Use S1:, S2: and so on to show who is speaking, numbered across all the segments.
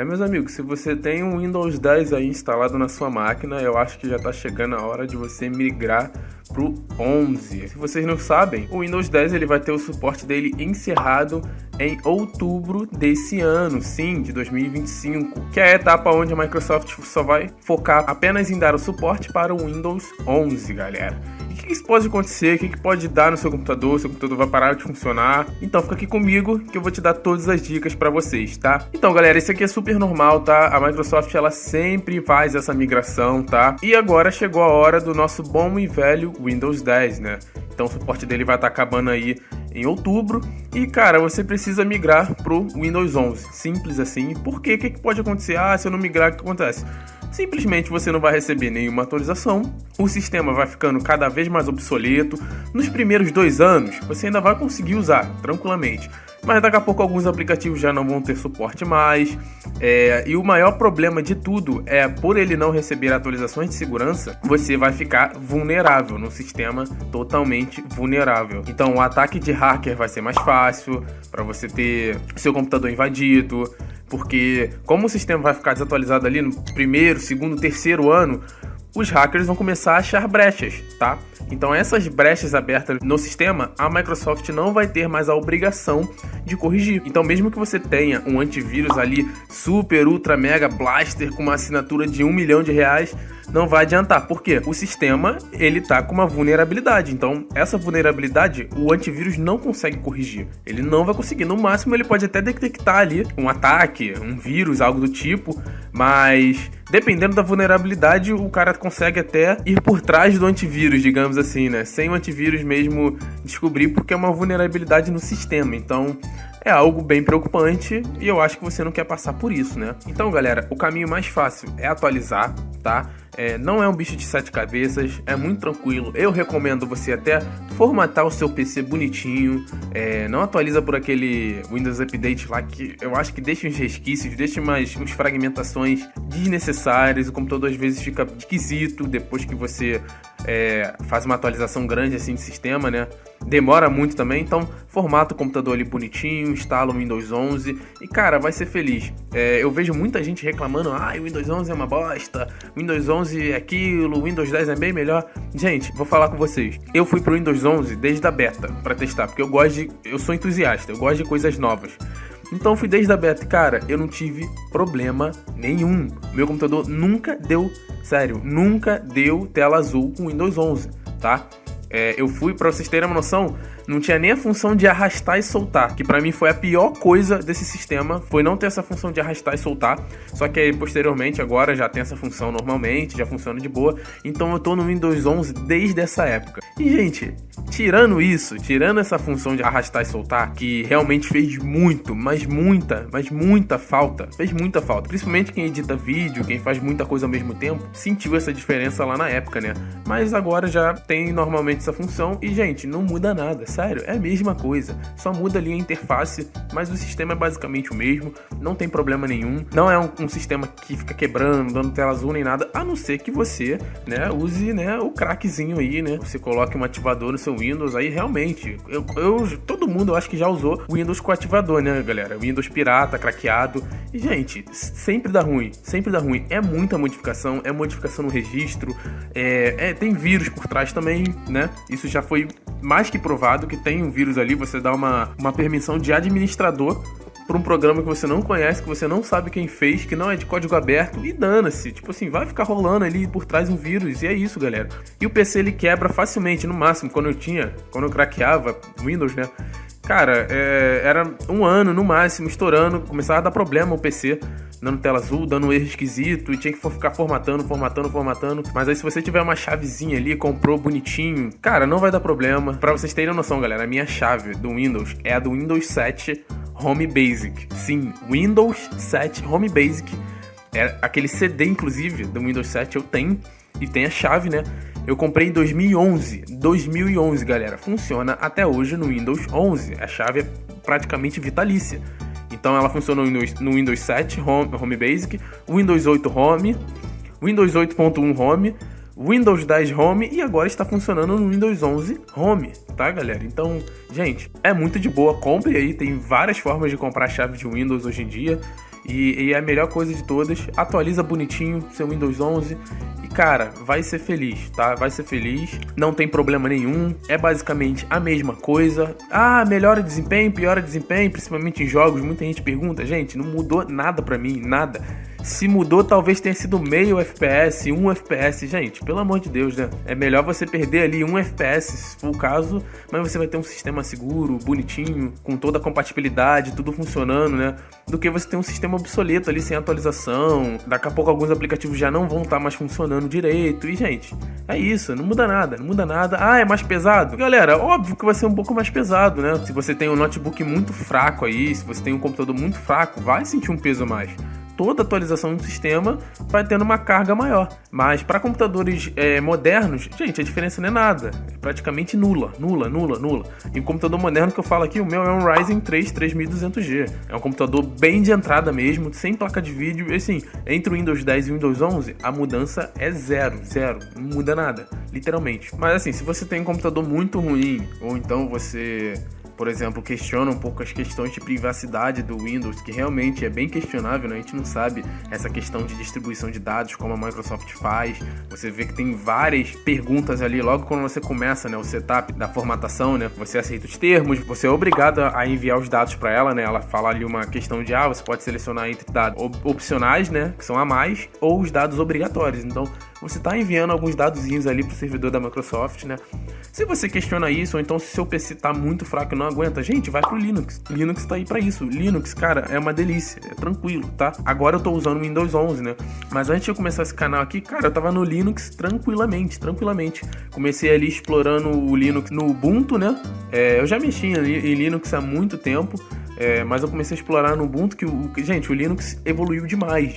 S1: Meus amigos, se você tem um Windows 10 aí instalado na sua máquina, eu acho que já está chegando a hora de você migrar pro 11. Se vocês não sabem, o Windows 10 ele vai ter o suporte dele encerrado em outubro desse ano, sim, de 2025, que é a etapa onde a Microsoft só vai focar apenas em dar o suporte para o Windows 11, galera. O que isso pode acontecer? O que pode dar no seu computador? Seu computador vai parar de funcionar? Então fica aqui comigo que eu vou te dar todas as dicas para vocês, tá? Então, galera, isso aqui é super normal, tá? A Microsoft, ela sempre faz essa migração, tá? E agora chegou a hora do nosso bom e velho Windows 10, né? Então o suporte dele vai estar acabando aí em outubro. E, cara, você precisa migrar pro Windows 11. Simples assim. Por quê? O que pode acontecer? Se eu não migrar, o que acontece? Simplesmente você não vai receber nenhuma atualização, o sistema vai ficando cada vez mais obsoleto. Nos primeiros 2 anos, você ainda vai conseguir usar tranquilamente, mas daqui a pouco alguns aplicativos já não vão ter suporte mais. E o maior problema de tudo é, por ele não receber atualizações de segurança, você vai ficar vulnerável no sistema, totalmente vulnerável. Então o ataque de hacker vai ser mais fácil para você ter seu computador invadido, porque como o sistema vai ficar desatualizado ali no primeiro, segundo, terceiro ano, os hackers vão começar a achar brechas, tá? Então essas brechas abertas no sistema, a Microsoft não vai ter mais a obrigação de corrigir. Então mesmo que você tenha um antivírus ali super, ultra, mega blaster com uma assinatura de R$1 milhão, não vai adiantar. Por quê? O sistema, ele tá com uma vulnerabilidade. Então essa vulnerabilidade, o antivírus não consegue corrigir. Ele não vai conseguir. No máximo ele pode até detectar ali um ataque, um vírus, algo do tipo, mas dependendo da vulnerabilidade, o cara consegue até ir por trás do antivírus, digamos assim, né? Sem o antivírus mesmo descobrir, porque é uma vulnerabilidade no sistema. Então é algo bem preocupante e eu acho que você não quer passar por isso, né? Então, galera, o caminho mais fácil é atualizar, tá? Não é um bicho de 7 cabeças, é muito tranquilo. Eu recomendo você até formatar o seu PC bonitinho. Não atualiza por aquele Windows Update lá que eu acho que deixa uns resquícios, deixa uns fragmentações desnecessárias. O computador às vezes fica esquisito depois que você faz uma atualização grande assim de sistema, né? Demora muito também, então formata o computador ali bonitinho, instala o Windows 11 e, cara, vai ser feliz. Eu vejo muita gente reclamando, o Windows 11 é uma bosta, Windows 11 é aquilo, o Windows 10 é bem melhor. Gente, vou falar com vocês, eu fui pro Windows 11 desde a beta pra testar, porque eu sou entusiasta, eu gosto de coisas novas. Então fui desde a beta, cara, eu não tive problema nenhum. Meu computador nunca deu tela azul com Windows 11, tá? Eu fui, pra vocês terem uma noção, não tinha nem a função de arrastar e soltar, que pra mim foi a pior coisa desse sistema, foi não ter essa função de arrastar e soltar. Só que aí posteriormente agora já tem essa função normalmente, já funciona de boa. Então eu tô no Windows 11 desde essa época. E, gente, tirando essa função de arrastar e soltar, que realmente fez muita falta, principalmente quem edita vídeo, quem faz muita coisa ao mesmo tempo, sentiu essa diferença lá na época, né? Mas agora já tem normalmente essa função e, gente, não muda nada, sério, é a mesma coisa, só muda ali a interface, mas o sistema é basicamente o mesmo, não tem problema nenhum, não é um sistema que fica quebrando, dando tela azul nem nada, a não ser que você, né, use, né, o crackzinho aí, né, você coloque um ativador no seu Windows, aí realmente, todo mundo eu acho que já usou o Windows com ativador, né, galera, Windows pirata, craqueado, e, gente, sempre dá ruim, é muita modificação, é modificação no registro, tem vírus por trás também, né, isso já foi mais que provado que tem um vírus ali, você dá uma permissão de administrador para um programa que você não conhece, que você não sabe quem fez, que não é de código aberto, e dana-se, tipo assim, vai ficar rolando ali por trás um vírus, e é isso, galera. E o PC ele quebra facilmente, no máximo, quando eu craqueava Windows, né, cara, era 1 ano no máximo, estourando, começava a dar problema o PC, dando tela azul, dando um erro esquisito, e tinha que ficar formatando, mas aí se você tiver uma chavezinha ali, comprou bonitinho, cara, não vai dar problema. Pra vocês terem noção, galera, a minha chave do Windows é a do Windows 7 Home Basic, sim, Windows 7 Home Basic, aquele CD, inclusive, do Windows 7 eu tenho, e tem a chave, né? Eu comprei em 2011, galera, funciona até hoje no Windows 11, a chave é praticamente vitalícia. Então ela funciona no Windows 7 Home Basic, Windows 8 Home, Windows 8.1 Home, Windows 10 Home e agora está funcionando no Windows 11 Home, tá, galera? Então, gente, é muito de boa, compre aí, tem várias formas de comprar chave de Windows hoje em dia. e é a melhor coisa de todas. Atualiza bonitinho seu Windows 11 e, cara, vai ser feliz, tá? Vai ser feliz, não tem problema nenhum, é basicamente a mesma coisa. Ah, melhora desempenho, piora desempenho, principalmente em jogos. Muita gente pergunta, gente, não mudou nada pra mim, nada. Se mudou, talvez tenha sido meio FPS, 1 FPS. Gente, pelo amor de Deus, né? É melhor você perder ali 1 FPS, se for o caso, mas você vai ter um sistema seguro, bonitinho, com toda a compatibilidade, tudo funcionando, né? Do que você ter um sistema obsoleto ali, sem atualização. Daqui a pouco alguns aplicativos já não vão estar mais funcionando direito. E, gente, é isso, não muda nada, não muda nada. Ah, é mais pesado? Galera, óbvio que vai ser um pouco mais pesado, né? Se você tem um notebook muito fraco aí, se você tem um computador muito fraco, vai sentir um peso a mais. Toda atualização do sistema vai tendo uma carga maior. Mas para computadores modernos, gente, a diferença não é nada. É praticamente nula. E o computador moderno que eu falo aqui, o meu é um Ryzen 3 3200G. É um computador bem de entrada mesmo, sem placa de vídeo. E assim, entre o Windows 10 e o Windows 11, a mudança é zero. Não muda nada, literalmente. Mas assim, se você tem um computador muito ruim, ou então você, por exemplo, questiona um pouco as questões de privacidade do Windows, que realmente é bem questionável, né? A gente não sabe essa questão de distribuição de dados, como a Microsoft faz. Você vê que tem várias perguntas ali, logo quando você começa, né, o setup da formatação, né? Você aceita os termos, você é obrigado a enviar os dados para ela, né? Ela fala ali uma questão de, você pode selecionar entre dados opcionais, né, que são a mais, ou os dados obrigatórios. Então, você está enviando alguns dadozinhos ali pro servidor da Microsoft, né? Se você questiona isso, ou então se seu PC tá muito fraco e não aguenta, gente, vai pro Linux. Linux tá aí pra isso. Linux, cara, é uma delícia, é tranquilo, tá? Agora eu tô usando o Windows 11, né? Mas antes de eu começar esse canal aqui, cara, eu tava no Linux tranquilamente. Comecei ali explorando o Linux no Ubuntu, né? Eu já mexi em Linux há muito tempo. Mas eu comecei a explorar no Ubuntu gente, o Linux evoluiu demais.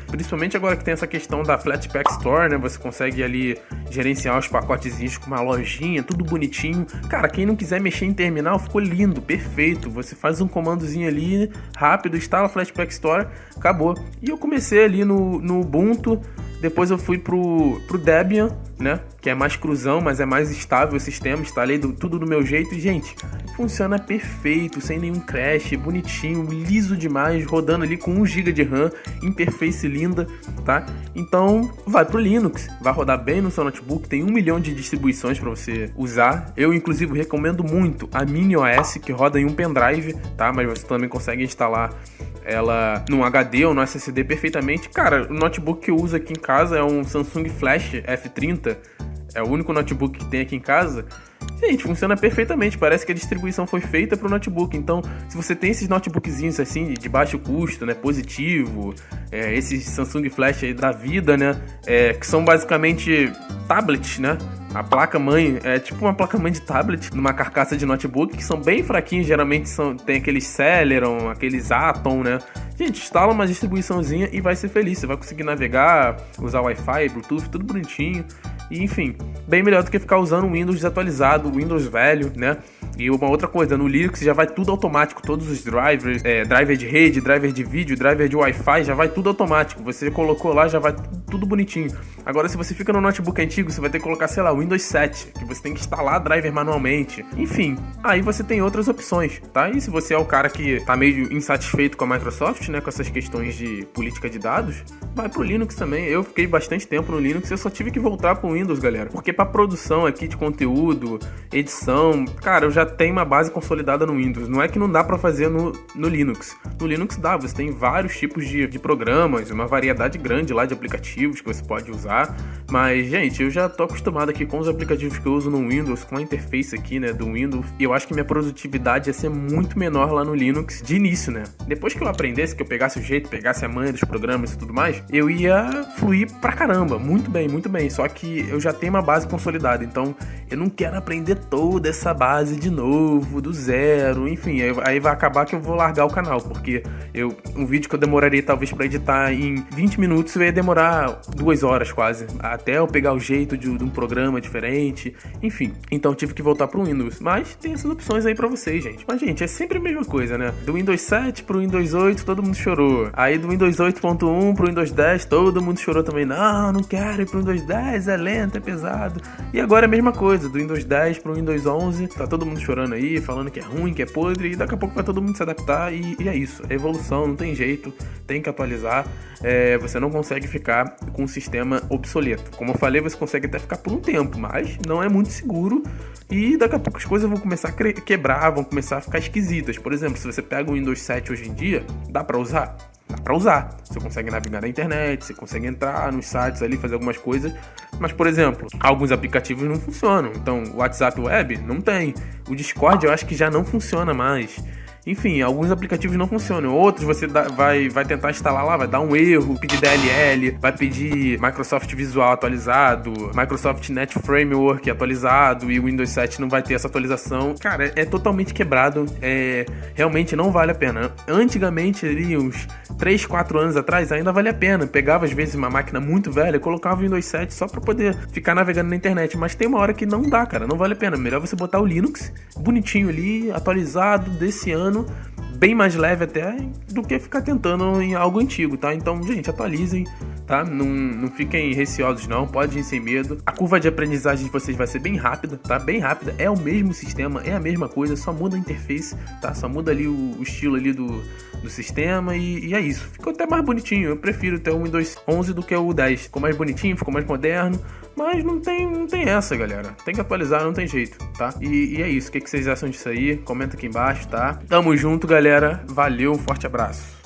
S1: Principalmente agora que tem essa questão da Flatpak Store, né? Você consegue ali gerenciar os pacotezinhos com uma lojinha, tudo bonitinho. Cara, quem não quiser mexer em terminal, ficou lindo, perfeito. Você faz um comandozinho ali, rápido, instala a Flatpak Store, acabou. E eu comecei ali no Ubuntu. Depois eu fui pro Debian, né? Que é mais cruzão, mas é mais estável o sistema. Instalei tudo do meu jeito e, gente, funciona perfeito, sem nenhum crash, bonitinho, liso demais, rodando ali com 1 GB de RAM, interface linda, tá? Então, vai pro Linux, vai rodar bem no seu notebook, tem 1 milhão de distribuições para você usar. Eu, inclusive, recomendo muito a MiniOS, que roda em um pendrive, tá? Mas você também consegue instalar ela num HD ou no SSD perfeitamente. Cara, o notebook que eu uso aqui em casa é um Samsung Flash F30, é o único notebook que tem aqui em casa. Gente, funciona perfeitamente, parece que a distribuição foi feita para o notebook. Então, se você tem esses notebookzinhos assim, de baixo custo, né, positivo, esses Samsung Flash aí da vida, né, que são basicamente tablets, né, a placa-mãe é tipo uma placa-mãe de tablet numa carcaça de notebook, que são bem fraquinhos, geralmente tem aqueles Celeron, aqueles Atom, né. Gente, instala uma distribuiçãozinha e vai ser feliz, você vai conseguir navegar, usar Wi-Fi, Bluetooth, tudo bonitinho. E, enfim, bem melhor do que ficar usando o Windows desatualizado, o Windows velho, né? E uma outra coisa, no Linux já vai tudo automático, todos os drivers, driver de rede, driver de vídeo, driver de Wi-Fi, já vai tudo automático. Você colocou lá, já vai tudo bonitinho. Agora, se você fica no notebook antigo, você vai ter que colocar, sei lá, Windows 7, que você tem que instalar driver manualmente. Enfim, aí você tem outras opções, tá? E se você é o cara que tá meio insatisfeito com a Microsoft, né, com essas questões de política de dados, vai pro Linux também. Eu fiquei bastante tempo no Linux, eu só tive que voltar pro Windows, galera, porque pra produção aqui de conteúdo, edição, cara, eu já tenho uma base consolidada no Windows. Não é que não dá pra fazer no Linux. No Linux dá, você tem vários tipos de programas, uma variedade grande lá de aplicativos que você pode usar, mas, gente, eu já tô acostumado aqui com os aplicativos que eu uso no Windows, com a interface aqui, né, do Windows, e eu acho que minha produtividade ia ser muito menor lá no Linux de início, né. Depois que eu aprendesse, que eu pegasse o jeito, pegasse a manha dos programas e tudo mais, eu ia fluir pra caramba, muito bem, só que eu já tenho uma base consolidada, então eu não quero aprender toda essa base de novo, do zero, enfim, aí vai acabar que eu vou largar o canal, porque um vídeo que eu demoraria talvez pra editar em 20 minutos, eu ia demorar demorar 2 horas quase, até eu pegar o jeito de um programa diferente, enfim. Então tive que voltar pro Windows, mas tem essas opções aí pra vocês, gente. Mas, gente, é sempre a mesma coisa, né? Do Windows 7 pro Windows 8, todo mundo chorou. Aí do Windows 8.1 pro Windows 10, todo mundo chorou também. Não quero ir pro Windows 10, é lento, é pesado. E agora é a mesma coisa, do Windows 10 pro Windows 11, tá todo mundo chorando aí, falando que é ruim, que é podre, e daqui a pouco vai todo mundo se adaptar, e é isso. É evolução, não tem jeito, tem que atualizar. Você não consegue ficar com um sistema obsoleto. Como eu falei, você consegue até ficar por um tempo, mas não é muito seguro. E daqui a pouco as coisas vão começar a quebrar, vão começar a ficar esquisitas. Por exemplo, se você pega o Windows 7 hoje em dia, dá pra usar? Dá pra usar. Você consegue navegar na internet, você consegue entrar nos sites ali, fazer algumas coisas. Mas, por exemplo, alguns aplicativos não funcionam. Então, o WhatsApp Web não tem. O Discord eu acho que já não funciona mais. Enfim, alguns aplicativos não funcionam. Outros você vai tentar instalar lá, vai dar um erro, pedir DLL, vai pedir Microsoft Visual atualizado, Microsoft Net Framework atualizado, e o Windows 7 não vai ter essa atualização. Cara, é totalmente quebrado. Realmente não vale a pena. Antigamente, ali, uns 3, 4 anos atrás, ainda vale a pena. Pegava, às vezes, uma máquina muito velha, colocava o Windows 7 só pra poder ficar navegando na internet. Mas tem uma hora que não dá, cara. Não vale a pena. Melhor você botar o Linux bonitinho ali, atualizado, desse ano, bem mais leve até, do que ficar tentando em algo antigo, tá? Então, gente, atualizem, tá? Não fiquem receosos não, pode ir sem medo. A curva de aprendizagem de vocês vai ser bem rápida, tá? Bem rápida, é o mesmo sistema, é a mesma coisa, só muda a interface, tá? Só muda ali o estilo ali do sistema e é isso. Ficou até mais bonitinho, eu prefiro ter o Windows 11 do que o 10. Ficou mais bonitinho, ficou mais moderno, mas não tem essa, galera. Tem que atualizar, não tem jeito, tá? E é isso, o que vocês acham disso aí? Comenta aqui embaixo, tá? Tamo junto, galera. Valeu, um forte abraço.